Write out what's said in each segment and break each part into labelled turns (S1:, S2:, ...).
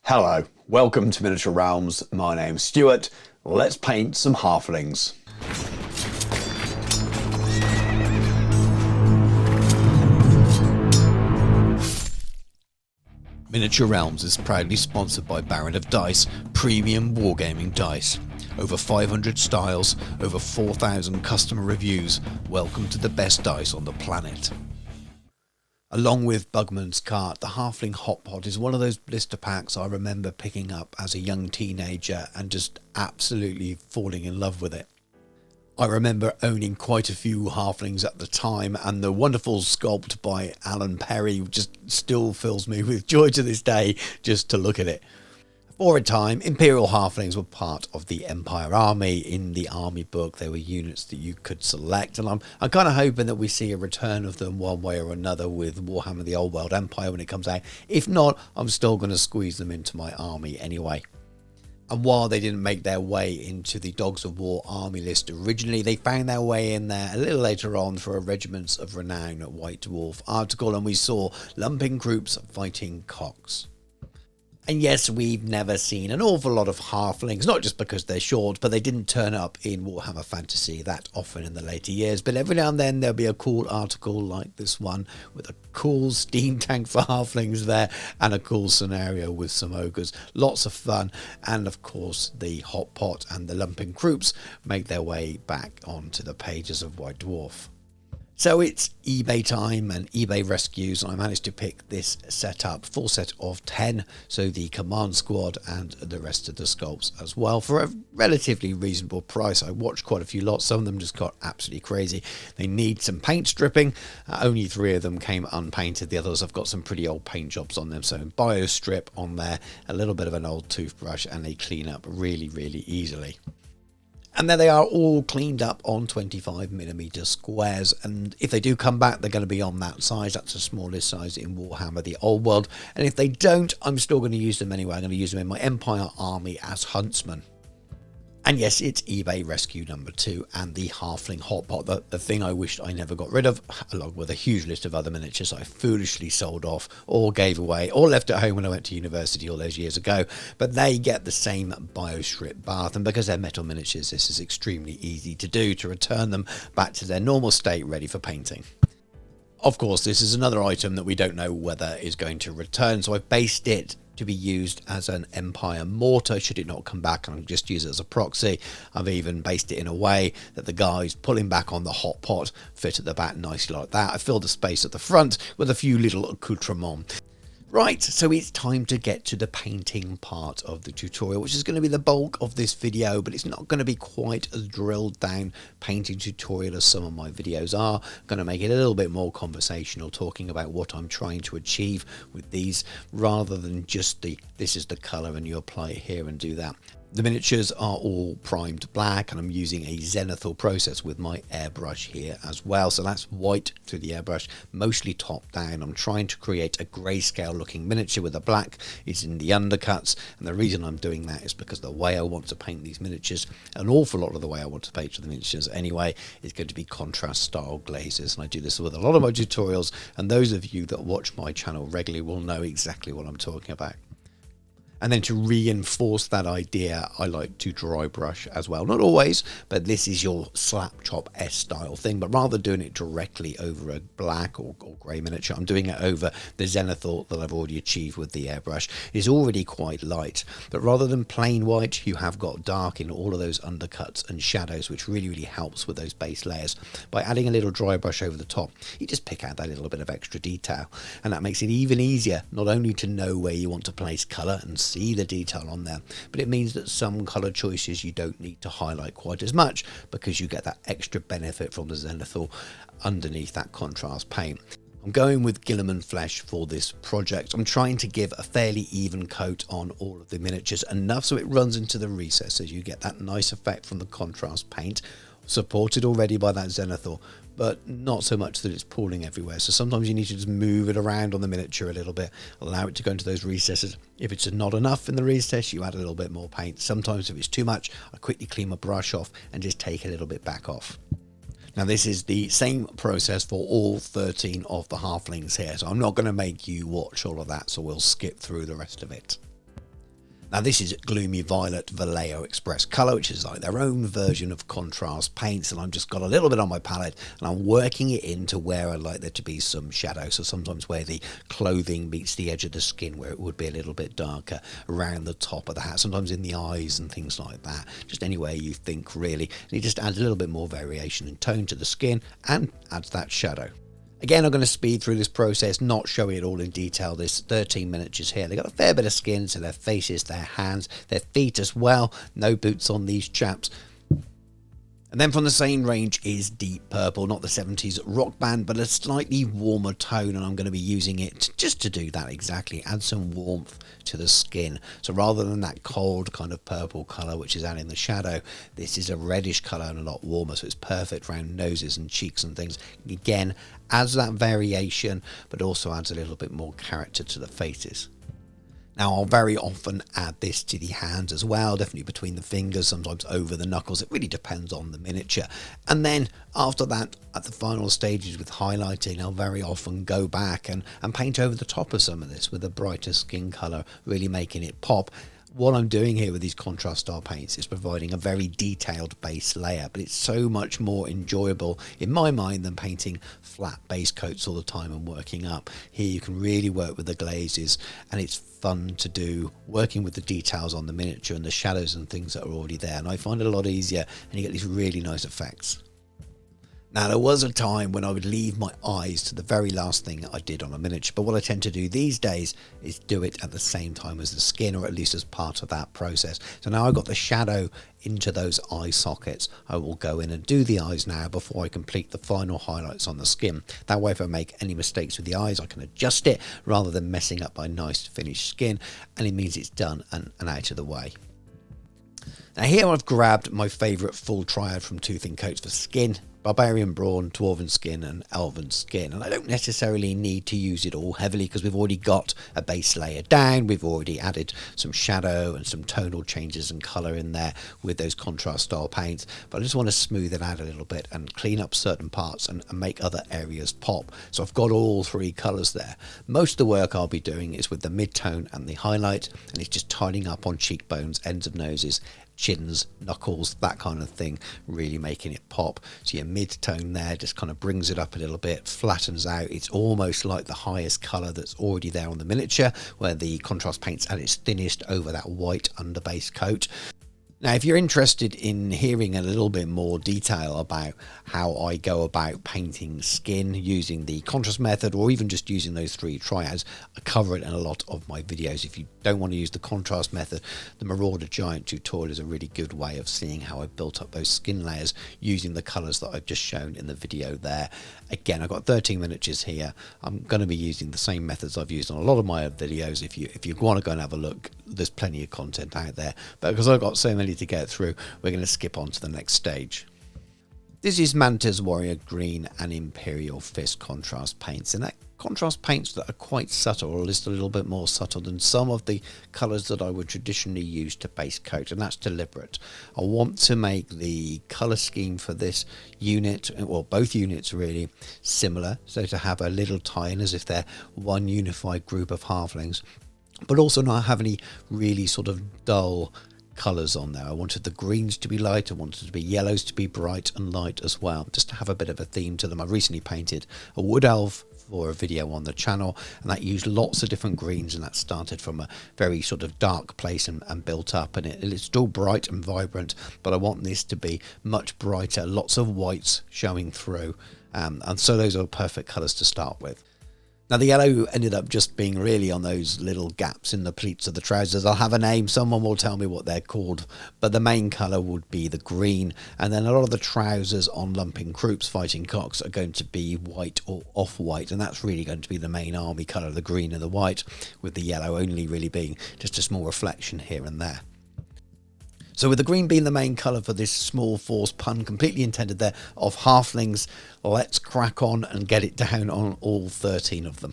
S1: Hello, welcome to Miniature Realms. My name's Stuart. Let's paint some halflings. Miniature Realms is proudly sponsored by Baron of Dice, premium wargaming dice. Over 500 styles, over 4,000 customer reviews. Welcome to the best dice on the planet. Along with Bugman's Cart, the Halfling Hotpot is one of those blister packs I remember picking up as a young teenager and just absolutely falling in love with it. I remember owning quite a few Halflings at the time, and the wonderful sculpt by Alan Perry just still fills me with joy to this day just to look at it. For a time, Imperial Halflings were part of the Empire Army. In the army book, there were units that you could select, and I'm kind of hoping that we see a return of them one way or another with Warhammer the Old World Empire when it comes out. If not, I'm still going to squeeze them into my army anyway. And while they didn't make their way into the Dogs of War army list originally, they found their way in there a little later on for a Regiments of Renown White Dwarf article, and we saw Lumpin Croops fighting cocks. And yes, we've never seen an awful lot of halflings, not just because they're short, but they didn't turn up in Warhammer Fantasy that often in the later years. But every now and then there'll be a cool article like this one with a cool steam tank for halflings there and a cool scenario with some ogres. Lots of fun. And of course, the Hotpot and the Lumpin Croops make their way back onto the pages of White Dwarf. So it's eBay time and eBay rescues. I managed to pick this set up, full set of 10, so the command squad and the rest of the sculpts as well, for a relatively reasonable price. I watched quite a few lots, some of them just got absolutely crazy. They need some paint stripping, only 3 of them came unpainted, the others have got some pretty old paint jobs on them, so bio strip on there, a little bit of an old toothbrush, and they clean up really easily. And there they are, all cleaned up on 25mm squares, and if they do come back, they're going to be on that size. That's the smallest size in Warhammer the Old World, and if they don't, I'm still going to use them anyway. I'm going to use them in my Empire army as huntsmen. And yes, it's eBay rescue number 2 and the Halfling Hotpot, the thing I wished I never got rid of, along with a huge list of other miniatures I foolishly sold off or gave away or left at home when I went to university all those years ago. But they get the same biostrip bath, and because they're metal miniatures, this is extremely easy to do, to return them back to their normal state ready for painting. Of course, this is another item that we don't know whether is going to return, so I've based it to be used as an Empire mortar should it not come back, and I'll just use it as a proxy. I've even based it in a way that the guys pulling back on the hot pot fit at the back nicely like that. I filled the space at the front with a few little accoutrements. Right, so it's time to get to the painting part of the tutorial, which is going to be the bulk of this video, but it's not going to be quite as drilled down painting tutorial as some of my videos are. I'm going to make it a little bit more conversational, talking about what I'm trying to achieve with these, rather than just this is the colour and you apply it here and do that. The miniatures are all primed black, and I'm using a zenithal process with my airbrush here as well. So that's white through the airbrush, mostly top down. I'm trying to create a grayscale looking miniature with the black is in the undercuts, and the reason I'm doing that is because the way I want to paint these miniatures, an awful lot of the way I want to paint the miniatures anyway, is going to be contrast style glazes, and I do this with a lot of my tutorials, and those of you that watch my channel regularly will know exactly what I'm talking about. And then to reinforce that idea, I like to dry brush as well. Not always, but this is your slap chop S style thing. But rather than doing it directly over a black or grey miniature, I'm doing it over the zenithal that I've already achieved with the airbrush. It's already quite light, but rather than plain white, you have got dark in all of those undercuts and shadows, which really helps with those base layers. By adding a little dry brush over the top, you just pick out that little bit of extra detail, and that makes it even easier not only to know where you want to place colour and see the detail on there, but it means that some colour choices you don't need to highlight quite as much, because you get that extra benefit from the zenithal underneath that contrast paint. I'm going with Guilliman Flesh for this project. I'm trying to give a fairly even coat on all of the miniatures, enough so it runs into the recesses. You get that nice effect from the contrast paint, supported already by that zenithal, but not so much that it's pooling everywhere. So sometimes you need to just move it around on the miniature a little bit, allow it to go into those recesses. If it's not enough in the recess, you add a little bit more paint. Sometimes if it's too much, I quickly clean my brush off and just take a little bit back off. Now this is the same process for all 13 of the halflings here, so I'm not going to make you watch all of that, so we'll skip through the rest of it. Now this is Gloomy Violet Vallejo Express Colour, which is like their own version of contrast paints, and I've just got a little bit on my palette and I'm working it into where I'd like there to be some shadow. So sometimes where the clothing meets the edge of the skin, where it would be a little bit darker, around the top of the hat, sometimes in the eyes and things like that. Just anywhere you think really, and it just adds a little bit more variation and tone to the skin and adds that shadow. Again, I'm going to speed through this process, not showing it all in detail. There's 13 miniatures here. They've got a fair bit of skin, so their faces, their hands, their feet as well. No boots on these chaps. And then from the same range is Deep Purple, not the 70s rock band, but a slightly warmer tone, and I'm going to be using it just to do that exactly, add some warmth to the skin. So rather than that cold kind of purple colour which is out in the shadow, this is a reddish colour and a lot warmer, so it's perfect around noses and cheeks and things. Again, adds that variation, but also adds a little bit more character to the faces. Now, I'll very often add this to the hands as well, definitely between the fingers, sometimes over the knuckles. It really depends on the miniature. And then after that, at the final stages with highlighting, I'll very often go back and paint over the top of some of this with a brighter skin colour, really making it pop. What I'm doing here with these contrast style paints is providing a very detailed base layer, but it's so much more enjoyable in my mind than painting flat base coats all the time and working up. Here you can really work with the glazes, and it's fun to do, working with the details on the miniature and the shadows and things that are already there, and I find it a lot easier, and you get these really nice effects. Now, there was a time when I would leave my eyes to the very last thing I did on a miniature, but what I tend to do these days is do it at the same time as the skin, or at least as part of that process. So now I've got the shadow into those eye sockets. I will go in and do the eyes now before I complete the final highlights on the skin. That way, if I make any mistakes with the eyes, I can adjust it rather than messing up my nice finished skin, and it means it's done and out of the way. Now here I've grabbed my favourite full triad from Two Thin Coats for skin: Barbarian Brawn, Dwarven Skin and Elven Skin. And I don't necessarily need to use it all heavily because we've already got a base layer down. We've already added some shadow and some tonal changes and colour in there with those contrast style paints. But I just want to smooth it out a little bit and clean up certain parts and make other areas pop. So I've got all three colours there. Most of the work I'll be doing is with the mid-tone and the highlight, and it's just tidying up on cheekbones, ends of noses, chins, knuckles, that kind of thing, really making it pop. So your mid-tone there just kind of brings it up a little bit, flattens out. It's almost like the highest colour that's already there on the miniature, where the contrast paint's at its thinnest over that white underbase coat. Now, if you're interested in hearing a little bit more detail about how I go about painting skin using the contrast method, or even just using those three triads, I cover it in a lot of my videos. If you don't want to use the contrast method, the Marauder Giant tutorial is a really good way of seeing how I built up those skin layers using the colours that I've just shown in the video there. Again, I've got 13 miniatures here. I'm going to be using the same methods I've used on a lot of my videos. If you want to go and have a look, there's plenty of content out there. But because I've got so many to get through, we're going to skip on to the next stage. This is Mantis Warrior Green and Imperial Fist contrast paints, and that contrast paints that are quite subtle, or just a little bit more subtle than some of the colours that I would traditionally use to base coat, and that's deliberate. I want to make the colour scheme for this unit, or both units really, similar, so to have a little tie-in as if they're one unified group of halflings, but also not have any really sort of dull colours on there. I wanted the greens to be light, I wanted to be yellows to be bright and light as well, just to have a bit of a theme to them. I recently painted a wood elf for a video on the channel, and that used lots of different greens, and that started from a very sort of dark place and built up, and it's still bright and vibrant, but I want this to be much brighter, lots of whites showing through, and so those are perfect colours to start with. Now, the yellow ended up just being really on those little gaps in the pleats of the trousers. I'll have a name, someone will tell me what they're called, but the main colour would be the green, and then a lot of the trousers on Lumpin Croops fighting cocks are going to be white or off-white, and that's really going to be the main army colour, the green and the white, with the yellow only really being just a small reflection here and there. So with the green being the main colour for this small force, pun completely intended there, of halflings, let's crack on and get it down on all 13 of them.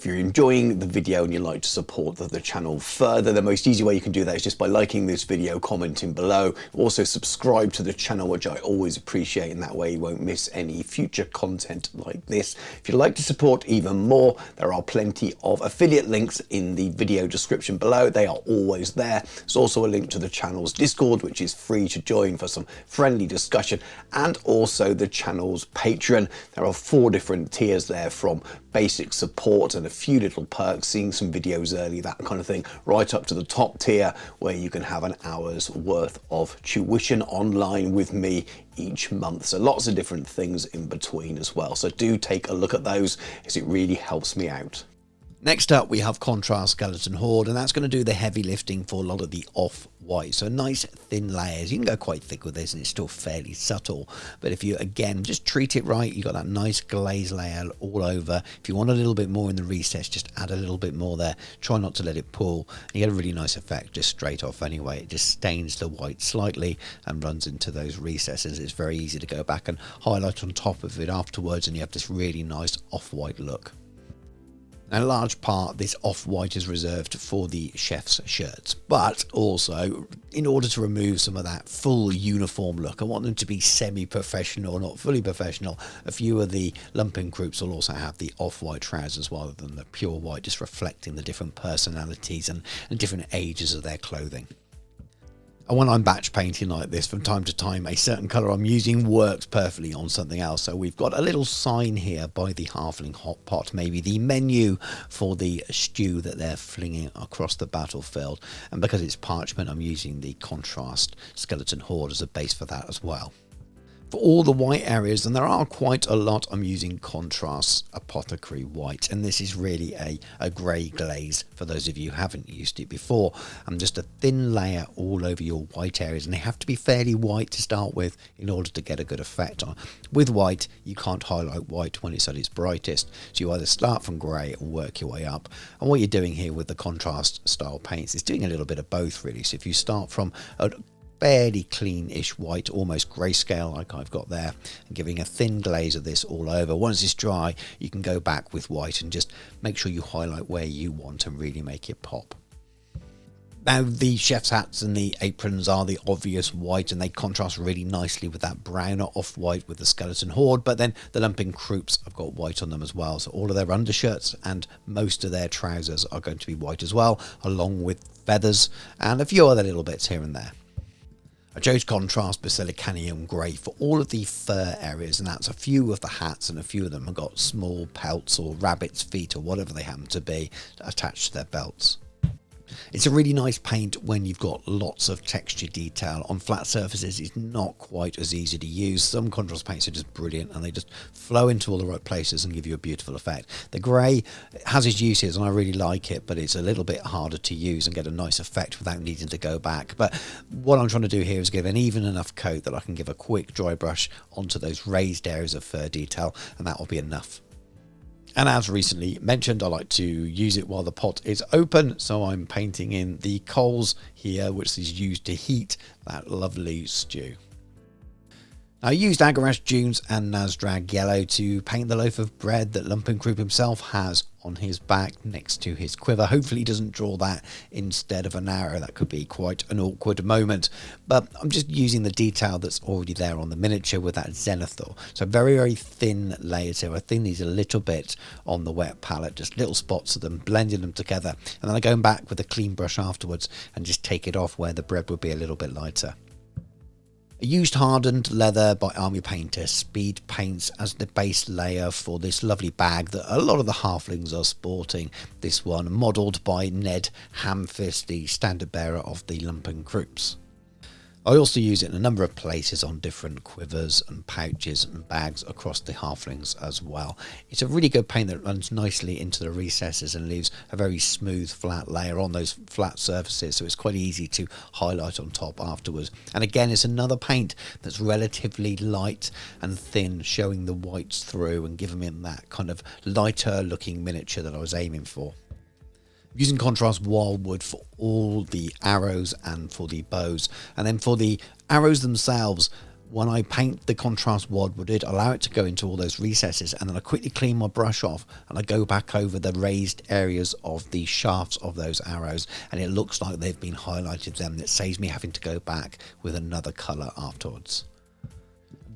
S2: If you're enjoying the video and you'd like to support the channel further, the most easy way you can do that is just by liking this video, commenting below. Also subscribe to the channel, which I always appreciate, and that way you won't miss any future content like this. If you'd like to support even more, there are plenty of affiliate links in the video description below. They are always there. There's also a link to the channel's Discord, which is free to join for some friendly discussion, and also the channel's Patreon. There are 4 different tiers there, from basic support and a few little perks, seeing some videos early, that kind of thing, right up to the top tier where you can have an hour's worth of tuition online with me each month. So lots of different things in between as well. So do take a look at those, as it really helps me out.
S1: Next up, we have Contrast Skeleton Horde, and that's going to do the heavy lifting for a lot of the off-white. So nice thin layers. You can go quite thick with this and it's still fairly subtle. But if you, again, just treat it right, you've got that nice glaze layer all over. If you want a little bit more in the recess, just add a little bit more there. Try not to let it pull. And you get a really nice effect just straight off anyway. It just stains the white slightly and runs into those recesses. It's very easy to go back and highlight on top of it afterwards, and you have this really nice off-white look. Now, a large part of this off-white is reserved for the chef's shirts, but also in order to remove some of that full uniform look, I want them to be semi-professional, not fully professional. A few of the Lumpin Croops will also have the off-white trousers rather than the pure white, just reflecting the different personalities and different ages of their clothing. And when I'm batch painting like this, from time to time, a certain colour I'm using works perfectly on something else. So we've got a little sign here by the Halfling Hotpot, maybe the menu for the stew that they're flinging across the battlefield. And because it's parchment, I'm using the Contrast Skeleton Horde as a base for that as well. For all the white areas, and there are quite a lot, I'm using Contrast Apothecary White, and this is really a grey glaze for those of you who haven't used it before. And just a thin layer all over your white areas, and they have to be fairly white to start with in order to get a good effect on. With white, you can't highlight white when it's at its brightest, so you either start from grey and work your way up. And what you're doing here with the contrast style paints is doing a little bit of both, really. So if you start from a fairly clean-ish white, almost grayscale like I've got there, and giving a thin glaze of this all over. Once it's dry, you can go back with white and just make sure you highlight where you want and really make it pop. Now, the chef's hats and the aprons are the obvious white, and they contrast really nicely with that browner off-white with the Skeleton Horde, but then the Lumpin Croops have got white on them as well, so all of their undershirts and most of their trousers are going to be white as well, along with feathers and a few other little bits here and there. I chose Contrast Basilicanium Grey for all of the fur areas, and that's a few of the hats, and a few of them have got small pelts or rabbit's feet or whatever they happen to be attached to their belts. It's a really nice paint when you've got lots of texture detail. On flat surfaces, it's not quite as easy to use. Some contrast paints are just brilliant and they just flow into all the right places and give you a beautiful effect. The grey has its uses and I really like it, but it's a little bit harder to use and get a nice effect without needing to go back. But what I'm trying to do here is give an even enough coat that I can give a quick dry brush onto those raised areas of fur detail, and that will be enough. And as recently mentioned, I like to use it while the pot is open, so I'm painting in the coals here, which is used to heat that lovely stew. I used Agarash Dunes and Nazdrag Yellow to paint the loaf of bread that Lumpin Croop himself has on his back next to his quiver. Hopefully he doesn't draw that instead of an arrow. That could be quite an awkward moment. But I'm just using the detail that's already there on the miniature with that zenithal. So very, very thin layers here. I think these a little bit on the wet palette, just little spots of them, blending them together. And then I go back with a clean brush afterwards and just take it off where the bread would be a little bit lighter. I used hardened leather by Army Painter Speed Paints as the base layer for this lovely bag that a lot of the halflings are sporting. This one modelled by Ned Hamfist, the standard bearer of the Lumpin Croops. I also use it in a number of places on different quivers and pouches and bags across the halflings as well. It's a really good paint that runs nicely into the recesses and leaves a very smooth flat layer on those flat surfaces, so it's quite easy to highlight on top afterwards. And again, it's another paint that's relatively light and thin, showing the whites through and giving it that kind of lighter looking miniature that I was aiming for. Using contrast wildwood for all the arrows and for the bows, and then for the arrows themselves, When I paint the contrast wood, allow it to go into all those recesses, and then I quickly clean my brush off and I go back over the raised areas of the shafts of those arrows, and it looks like they've been highlighted then. It saves me having to go back with another colour afterwards.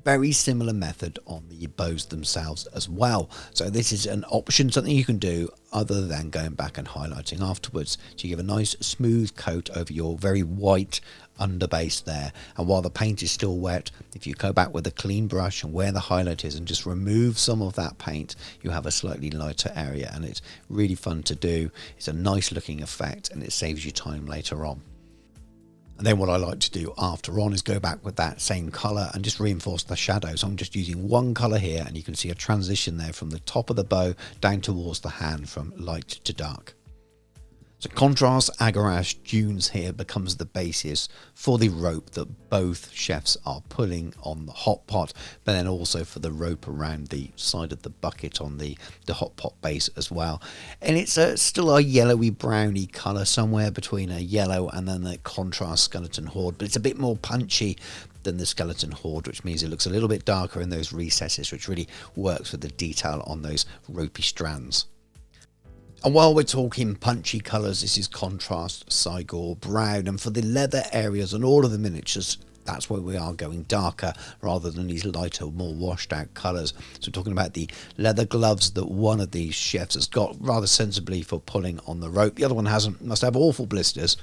S1: Very similar method on the bows themselves as well. So this is an option, something you can do other than going back and highlighting afterwards. So you give a nice smooth coat over your very white underbase there, and while the paint is still wet, if you go back with a clean brush and where the highlight is and just remove some of that paint, you have a slightly lighter area, and it's really fun to do. It's a nice looking effect and it saves you time later on. And then what I like to do after on is go back with that same colour and just reinforce the shadows. I'm just using one colour here, and you can see a transition there from the top of the bow down towards the hand from light to dark. So contrast agarash dunes here becomes the basis for the rope that both chefs are pulling on the Hotpot, but then also for the rope around the side of the bucket on the Hotpot base as well. And it's still a yellowy browny colour, somewhere between a yellow and then the contrast skeleton horde, but it's a bit more punchy than the skeleton horde, which means it looks a little bit darker in those recesses, which really works with the detail on those ropey strands. And while we're talking punchy colours, this is contrast Cygor brown, and for the leather areas and all of the miniatures, that's where we are going darker rather than these lighter, more washed out colours. So we're talking about the leather gloves that one of these chefs has got rather sensibly for pulling on the rope. The other one hasn't, must have awful blisters.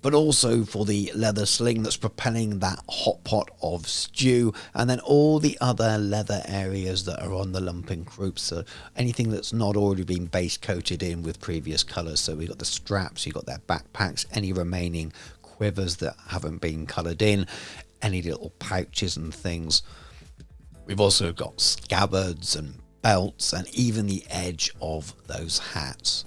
S1: But also for the leather sling that's propelling that hot pot of stew, and then all the other leather areas that are on the Lumpin Croops, so anything that's not already been base coated in with previous colours. So we've got the straps, you've got their backpacks, any remaining quivers that haven't been coloured in, any little pouches and things. We've also got scabbards and belts and even the edge of those hats.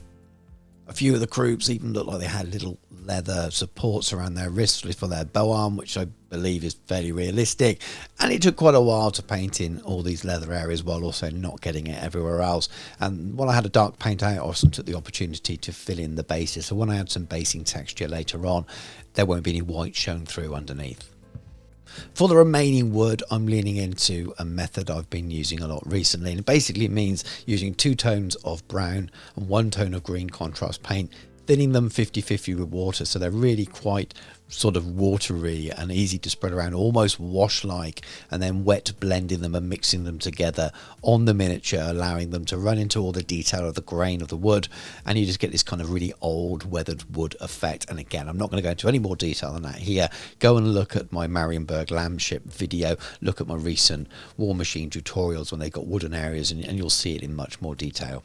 S1: A few of the Croops even look like they had little leather supports around their wrists for their bow arm, which I believe is fairly realistic. And it took quite a while to paint in all these leather areas while also not getting it everywhere else. And while I had a dark paint out, I also took the opportunity to fill in the bases. So when I add some basing texture later on, there won't be any white shown through underneath. For the remaining wood, I'm leaning into a method I've been using a lot recently, and it basically means using 2 tones of brown and 1 tone of green contrast paint, thinning them 50-50 with water, so they're really quite sort of watery and easy to spread around, almost wash-like, and then wet blending them and mixing them together on the miniature, allowing them to run into all the detail of the grain of the wood, and you just get this kind of really old weathered wood effect. And again, I'm not going to go into any more detail than that here. Go and look at my Marienburg Lambship video, look at my recent War Machine tutorials when they got wooden areas, and you'll see it in much more detail.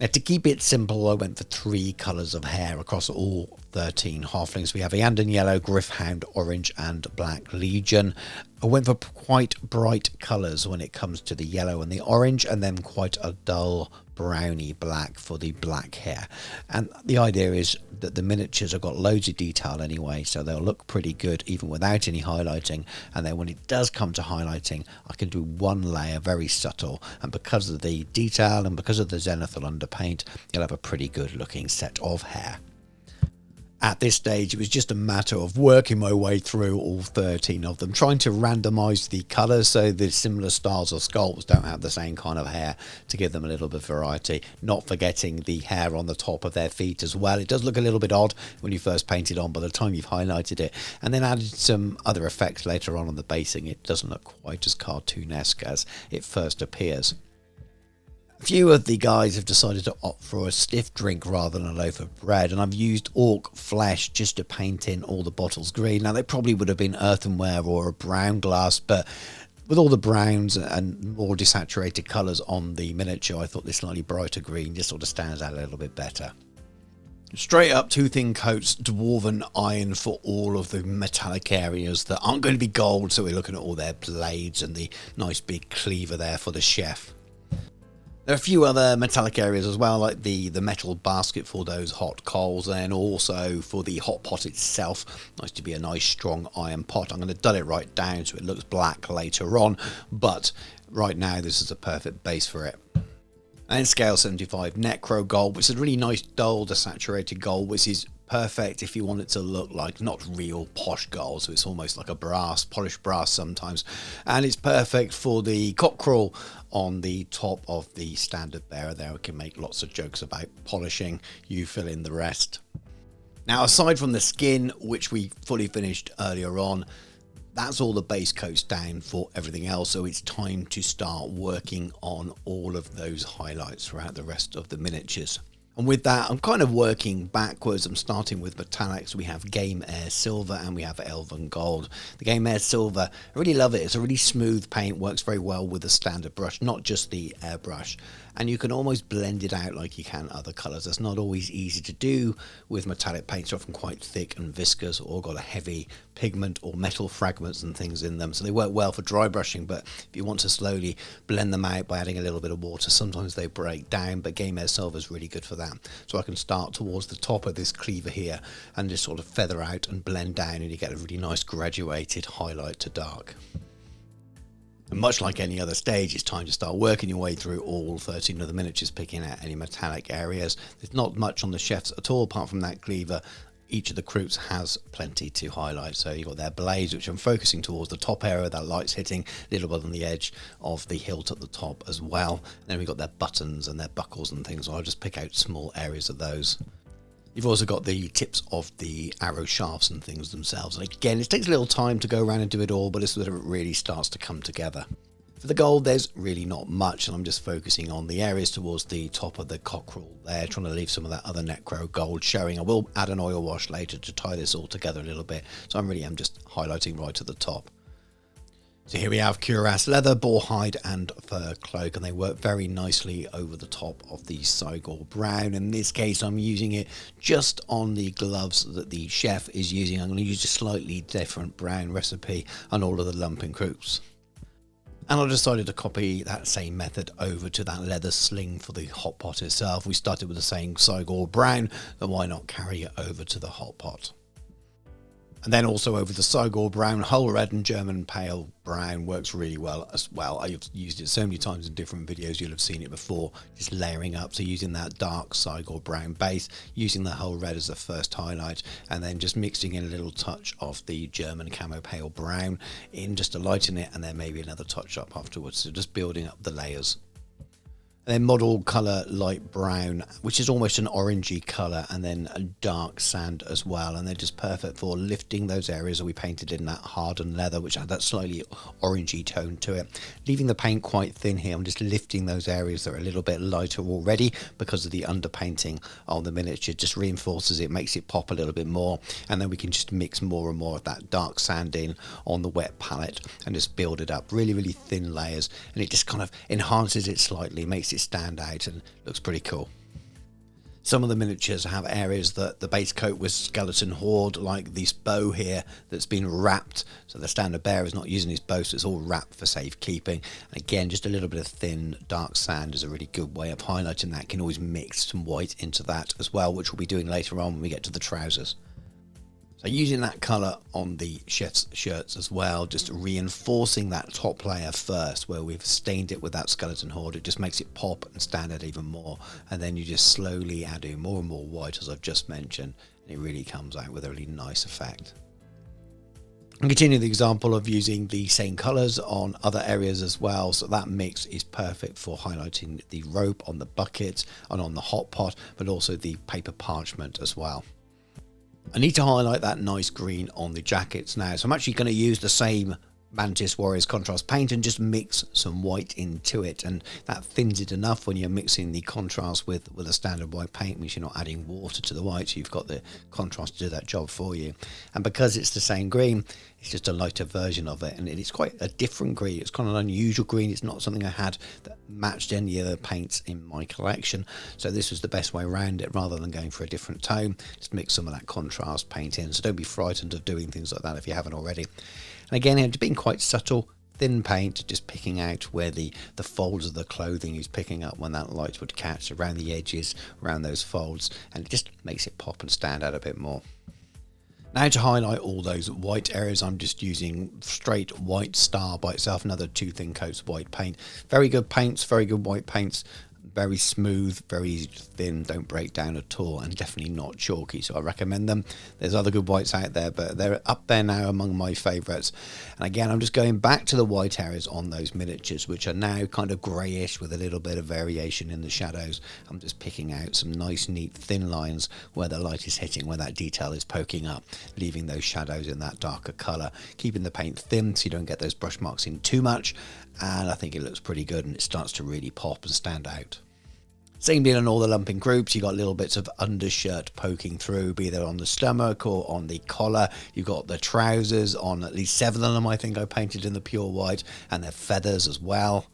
S1: Now, to keep it simple, I went for 3 colours of hair across all 13 halflings. We have Eandon Yellow, Griffhound Orange and Black Legion. I went for quite bright colours when it comes to the yellow and the orange, and then quite a dull browny black for the black hair. And the idea is that the miniatures have got loads of detail anyway, so they'll look pretty good even without any highlighting. And then when it does come to highlighting, I can do 1 layer very subtle, and because of the detail and because of the zenithal underpaint, you'll have a pretty good looking set of hair. At this stage, it was just a matter of working my way through all 13 of them, trying to randomise the colours so the similar styles of sculpts don't have the same kind of hair, to give them a little bit of variety, not forgetting the hair on the top of their feet as well. It does look a little bit odd when you first paint it on by the time you've highlighted it, and then added some other effects later on the basing. It doesn't look quite as cartoonesque as it first appears. A few of the guys have decided to opt for a stiff drink rather than a loaf of bread, and I've used orc flesh just to paint in all the bottles green. Now, they probably would have been earthenware or a brown glass, but with all the browns and more desaturated colours on the miniature, I thought this slightly brighter green just sort of stands out a little bit better. Straight up 2 thin coats dwarven iron for all of the metallic areas that aren't going to be gold, so we're looking at all their blades and the nice big cleaver there for the chef. There are a few other metallic areas as well, like the metal basket for those hot coals, and also for the hot pot itself. Nice to be a nice strong iron pot. I'm going to dull it right down so it looks black later on, but right now this is a perfect base for it. And scale 75 Necro gold, which is a really nice dull desaturated gold, which is Perfect if you want it to look like not real posh gold, so it's almost like a brass, polished brass sometimes. And it's perfect for the cockerel on the top of the standard bearer there. We can make lots of jokes about polishing, you fill in the rest. Now, aside from the skin, which we fully finished earlier on, that's all the base coats down for everything else, so it's time to start working on all of those highlights throughout the rest of the miniatures. And with that, I'm kind of working backwards. I'm starting with metallics. We have Game Air Silver and we have Elven Gold. The Game Air Silver, I really love it. It's a really smooth paint, works very well with the standard brush, not just the airbrush. And you can almost blend it out like you can other colours. That's not always easy to do with metallic paints. They're often quite thick and viscous, or got a heavy pigment or metal fragments and things in them. So they work well for dry brushing, but if you want to slowly blend them out by adding a little bit of water, sometimes they break down, but Game Air Silver is really good for that. So I can start towards the top of this cleaver here and just sort of feather out and blend down, and you get a really nice graduated highlight to dark. And much like any other stage, it's time to start working your way through all 13 of the miniatures, picking out any metallic areas. There's not much on the chefs at all apart from that cleaver. Each of the Croops has plenty to highlight. So you've got their blades, which I'm focusing towards the top area, that light's hitting a little bit on the edge of the hilt at the top as well. And then we've got their buttons and their buckles and things, so I'll just pick out small areas of those. You've also got the tips of the arrow shafts and things themselves. And again, it takes a little time to go around and do it all, but this is where it really starts to come together. For the gold, there's really not much, and I'm just focusing on the areas towards the top of the cockerel there, trying to leave some of that other necro gold showing. I will add an oil wash later to tie this all together a little bit, so I'm just highlighting right at the top. So here we have cuirass leather, boar hide and fur cloak, and they work very nicely over the top of the Cygor brown. In this case, I'm using it just on the gloves that the chef is using. I'm going to use a slightly different brown recipe on all of the Lumpin Croops. And I decided to copy that same method over to that leather sling for the Hotpot itself. We started with the same Cygor brown, then why not carry it over to the Hotpot? And then also over the Cygor brown, whole red and German pale brown works really well as well. I've used it so many times in different videos, you'll have seen it before, just layering up. So using that dark Cygor brown base, using the whole red as the first highlight, and then just mixing in a little touch of the German camo pale brown in just to lighten it, and then maybe another touch up afterwards. So just building up the layers. And then model colour light brown, which is almost an orangey colour, and then a dark sand as well, and they're just perfect for lifting those areas that we painted in that hardened leather, which had that slightly orangey tone to it. Leaving the paint quite thin here, I'm just lifting those areas that are a little bit lighter already because of the underpainting on the miniature. Just reinforces it, makes it pop a little bit more, and then we can just mix more and more of that dark sand in on the wet palette and just build it up really thin layers, and it just kind of enhances it slightly, makes it stand out, and looks pretty cool. Some of the miniatures have areas that the base coat was skeleton horde, like this bow here that's been wrapped, so the standard bearer is not using his bow, so it's all wrapped for safekeeping. And again, just a little bit of thin dark sand is a really good way of highlighting that. Can always mix some white into that as well, which we'll be doing later on when we get to the trousers. So using that colour on the chef's shirts as well, just reinforcing that top layer first where we've stained it with that skeleton horde. It just makes it pop and stand out even more, and then you just slowly add in more and more white, as I've just mentioned, and it really comes out with a really nice effect. And continue the example of using the same colours on other areas as well, so that mix is perfect for highlighting the rope on the bucket and on the Hotpot, but also the paper parchment as well. I need to highlight that nice green on the jackets now, so I'm actually going to use the same Mantis Warriors contrast paint and just mix some white into it, and that thins it enough when you're mixing the contrast with a standard white paint, means you're not adding water to the white, so you've got the contrast to do that job for you. And because it's the same green, it's just a lighter version of it, and it's quite a different green. It's kind of an unusual green. It's not something I had that matched any other paints in my collection, so this was the best way around it. Rather than going for a different tone, just mix some of that contrast paint in, so don't be frightened of doing things like that if you haven't already. And again, it's been quite subtle, thin paint, just picking out where the folds of the clothing is picking up when that light would catch around the edges, around those folds, and it just makes it pop and stand out a bit more. Now to highlight all those white areas, I'm just using straight white star by itself, another 2 thin coats of white paint. Very good paints, very good white paints. Very smooth, very easy to thin, don't break down at all, and definitely not chalky, so I recommend them. There's other good whites out there, but they're up there now among my favourites. And again, I'm just going back to the white areas on those miniatures, which are now kind of greyish with a little bit of variation in the shadows. I'm just picking out some nice neat thin lines where the light is hitting, where that detail is poking up, leaving those shadows in that darker colour, keeping the paint thin so you don't get those brush marks in too much. And I think it looks pretty good, and it starts to really pop and stand out. Same deal on all the Lumpin groups. You got little bits of undershirt poking through, be they on the stomach or on the collar. You've got the trousers on at least 7 of them, I think I painted in the pure white, and their feathers as well.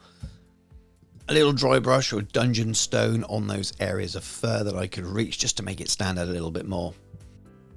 S1: A little dry brush or dungeon stone on those areas of fur that I could reach just to make it stand out a little bit more.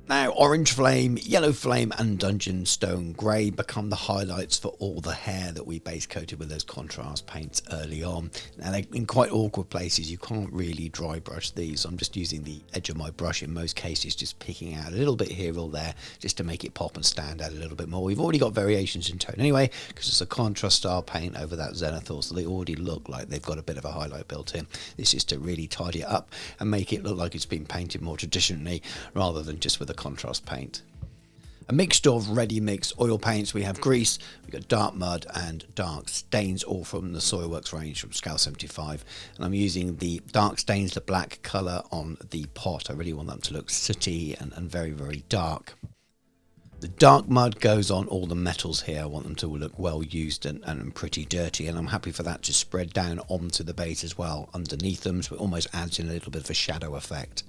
S1: Now, orange flame, yellow flame and dungeon stone grey become the highlights for all the hair that we base coated with those contrast paints early on. Now, they're in quite awkward places. You can't really dry brush these. I'm just using the edge of my brush in most cases, just picking out a little bit here or there just to make it pop and stand out a little bit more. We've already got variations in tone anyway, because it's a contrast style paint over that zenithal, so they already look like they've got a bit of a highlight built in. This is to really tidy it up and make it look like it's been painted more traditionally rather than just with a contrast paint. A mixture of ready mix oil paints. We have grease, we've got dark mud and dark stains, all from the Soilworks range from scale 75, and I'm using the dark stains, the black colour on the pot. I really want them to look sooty and very, very dark. The dark mud goes on all the metals here. I want them to look well used and pretty dirty, and I'm happy for that to spread down onto the base as well underneath them, so it almost adds in a little bit of a shadow effect.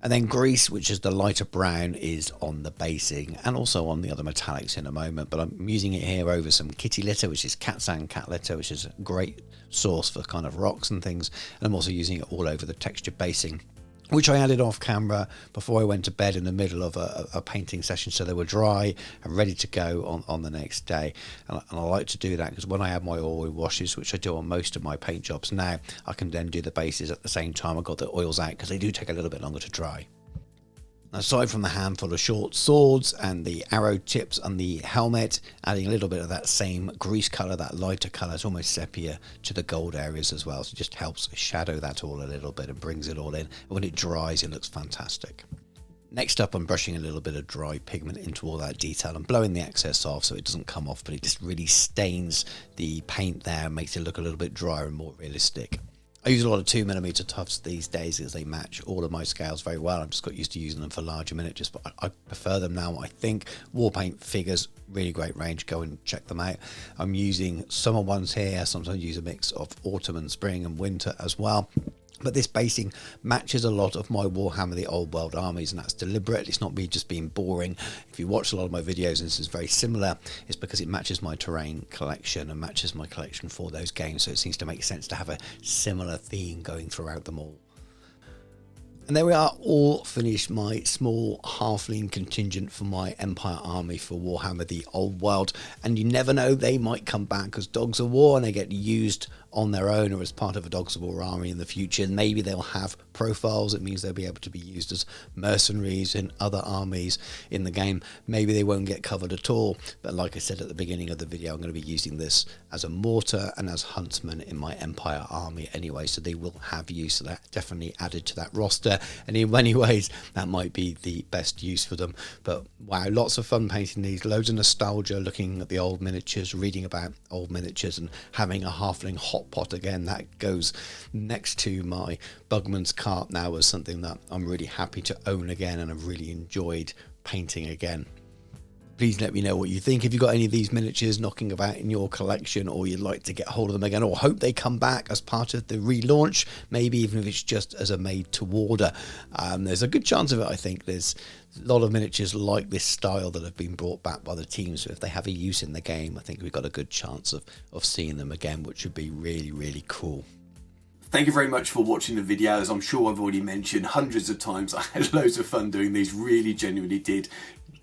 S1: And then grease, which is the lighter brown, is on the basing and also on the other metallics in a moment. But I'm using it here over some kitty litter, which is cat sand cat litter, which is a great source for kind of rocks and things. And I'm also using it all over the texture basing, which I added off camera before I went to bed in the middle of a painting session, so they were dry and ready to go on the next day. And I like to do that because when I have my oil washes, which I do on most of my paint jobs now, I can then do the bases at the same time I got the oils out, because they do take a little bit longer to dry. Aside from the handful of short swords and the arrow tips and the helmet, adding a little bit of that same grease colour, that lighter colour, it's almost sepia, to the gold areas as well. So it just helps shadow that all a little bit and brings it all in. And when it dries, it looks fantastic. Next up, I'm brushing a little bit of dry pigment into all that detail and blowing the excess off so it doesn't come off, but it just really stains the paint there and makes it look a little bit drier and more realistic. I use a lot of 2mm tufts these days because they match all of my scales very well. I've just got used to using them for larger miniatures, but I prefer them now. I think Warpaint figures, really great range. Go and check them out. I'm using summer ones here. Sometimes use a mix of autumn and spring and winter as well. But this basing matches a lot of my Warhammer the Old World armies, and that's deliberate. It's not me just being boring. If you watch a lot of my videos and this is very similar, it's because it matches my terrain collection and matches my collection for those games, so it seems to make sense to have a similar theme going throughout them all. And there we are, all finished my small halfling contingent for my Empire army for Warhammer the Old World. And you never know, they might come back because Dogs of War and they get used on their own or as part of a Dogs of War army in the future. Maybe they'll have profiles. It means they'll be able to be used as mercenaries in other armies in the game. Maybe they won't get covered at all. But like I said at the beginning of the video, I'm going to be using this as a mortar and as huntsmen in my Empire army anyway. So they will have use. So that definitely added to that roster. And in many ways, that might be the best use for them. But wow, lots of fun painting these. Loads of nostalgia, looking at the old miniatures, reading about old miniatures, and having a halfling Hotpot again. That goes next to my Bugman's cart now as something that I'm really happy to own again, and I've really enjoyed painting again. Please let me know what you think. If you've got any of these miniatures knocking about in your collection, or you'd like to get hold of them again, or hope they come back as part of the relaunch, maybe even if it's just as a made to order, there's a good chance of it. I think there's a lot of miniatures like this style that have been brought back by the team, so if they have a use in the game, I think we've got a good chance of seeing them again, which would be really, really cool. Thank you very much for watching the video. As I'm sure I've already mentioned hundreds of times, I had loads of fun doing these, really genuinely did.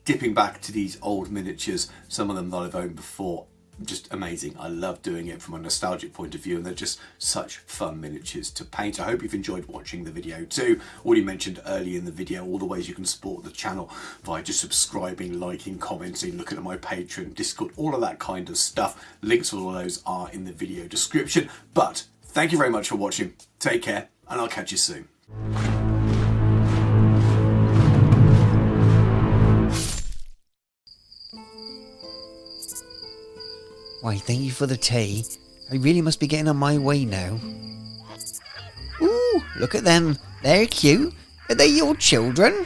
S1: Dipping back to these old miniatures, some of them that I've owned before, just amazing. I love doing it from a nostalgic point of view, and they're just such fun miniatures to paint. I hope you've enjoyed watching the video too. Already mentioned early in the video all the ways you can support the channel by just subscribing, liking, commenting, looking at my Patreon, Discord, all of that kind of stuff. Links to all of those are in the video description. But
S3: Thank you very much for watching. Take care, and I'll catch you soon.
S1: Why, thank you for the tea. I really must be getting on my way now. Ooh, look at them. They're cute. Are they your children?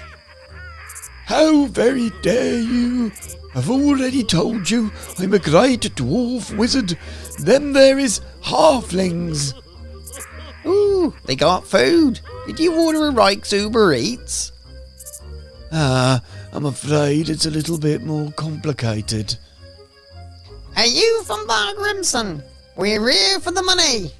S4: How very dare you! I've already told you I'm a great dwarf wizard. Then there is halflings.
S1: Ooh, they got food. Did you order a Reich's Uber Eats?
S4: I'm afraid it's a little bit more complicated.
S1: Are you from Bar Grimson? We're here for the money.